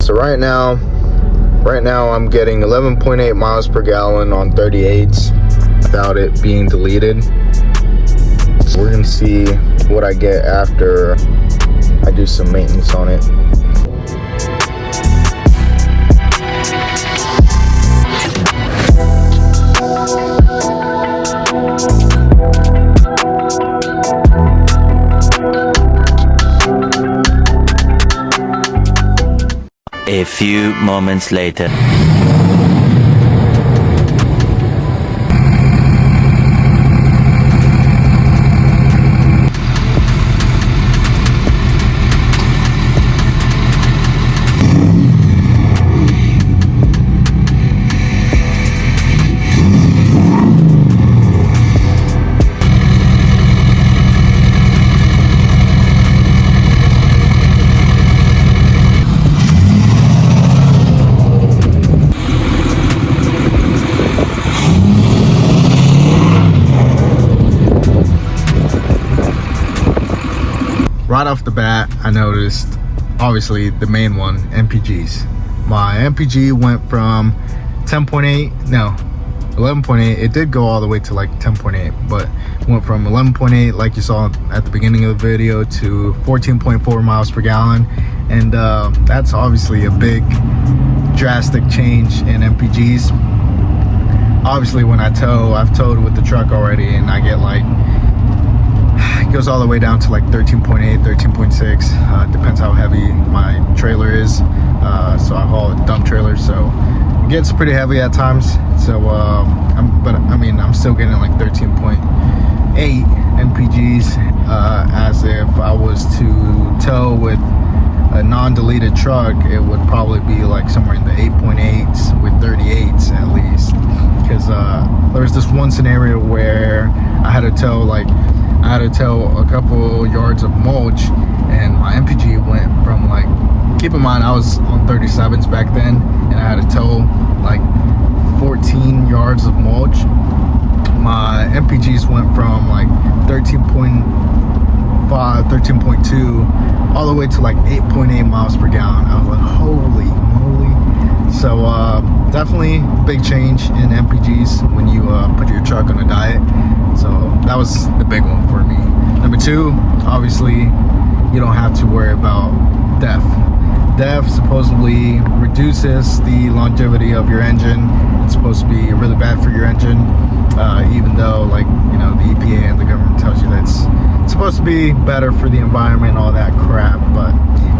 So right now I'm getting 11.8 miles per gallon on 38s without it being deleted. So we're gonna see what I get after I do some maintenance on it. A few moments later. Right off the bat, I noticed, obviously, the main one, MPGs. My MPG went from 11.8. It did go all the way to like 10.8, but went from 11.8, like you saw at the beginning of the video, to 14.4 miles per gallon. And that's obviously a big, drastic change in MPGs. Obviously, when I've towed with the truck already, and I get like, it goes all the way down to like 13.8, 13.6. Depends how heavy my trailer is. So I haul a dump trailer, so it gets pretty heavy at times. So, I'm still getting like 13.8 MPGs, as if I was to tow with a non-deleted truck. It would probably be like somewhere in the 8.8s with 38s at least. Because there was this one scenario where I had to tow a couple yards of mulch, and my MPG went from like, keep in mind I was on 37s back then, and I had to tow like 14 yards of mulch. My MPGs went from like 13.5, 13.2 all the way to like 8.8 miles per gallon. I was like, holy moly. So definitely big change in MPGs when you put your truck on a diet. So that was the big one for me. Number two, obviously, you don't have to worry about DEF. DEF supposedly reduces the longevity of your engine. It's supposed to be really bad for your engine, even though, like, you know, the EPA and the government tells you that's supposed to be better for the environment, all that crap. But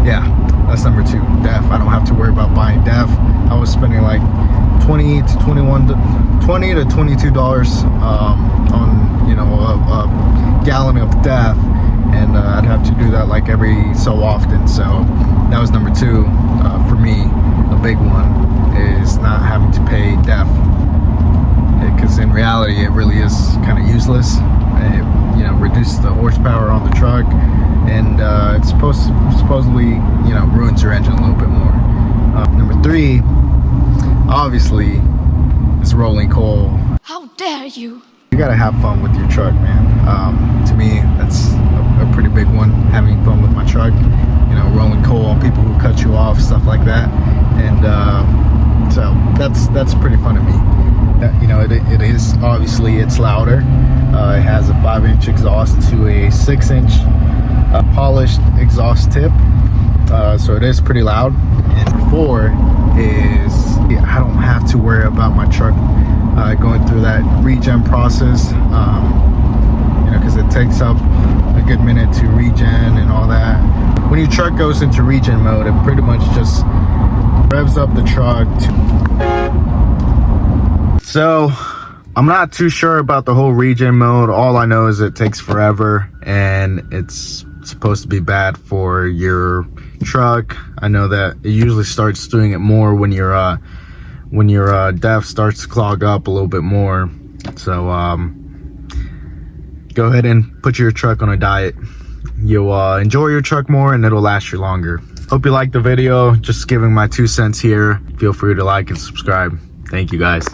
yeah, that's number two, DEF. I don't have to worry about buying DEF. I was spending like $20 to $22 on, you know, a gallon of DEF, and I'd have to do that like every so often. So that was number two for me. A big one is not having to pay DEF, because in reality it really is kind of useless. It, you know, reduces the horsepower on the truck, and it's supposedly, you know, ruins your engine a little bit more. Number three, obviously, is rolling coal. How dare you! You gotta have fun with your truck, man. To me, that's a pretty big one, having fun with my truck. You know, rolling coal on people who cut you off, stuff like that. And so that's pretty fun to me. You know, it is, obviously, it's louder. It has a 5-inch exhaust to a 6-inch polished exhaust tip. So it is pretty loud. And four is, I don't have to worry about my truck going through that regen process, you know, because it takes up a good minute to regen and all that. When your truck goes into regen mode, it pretty much just revs up the truck. So I'm not too sure about the whole regen mode. All I know is it takes forever, and it's supposed to be bad for your truck. I know that it usually starts doing it more when your DEF starts to clog up a little bit more. So go ahead and put your truck on a diet. You'll enjoy your truck more, and it'll last you longer. Hope you liked the video. Just giving my 2 cents here. Feel free to like and subscribe. Thank you, guys.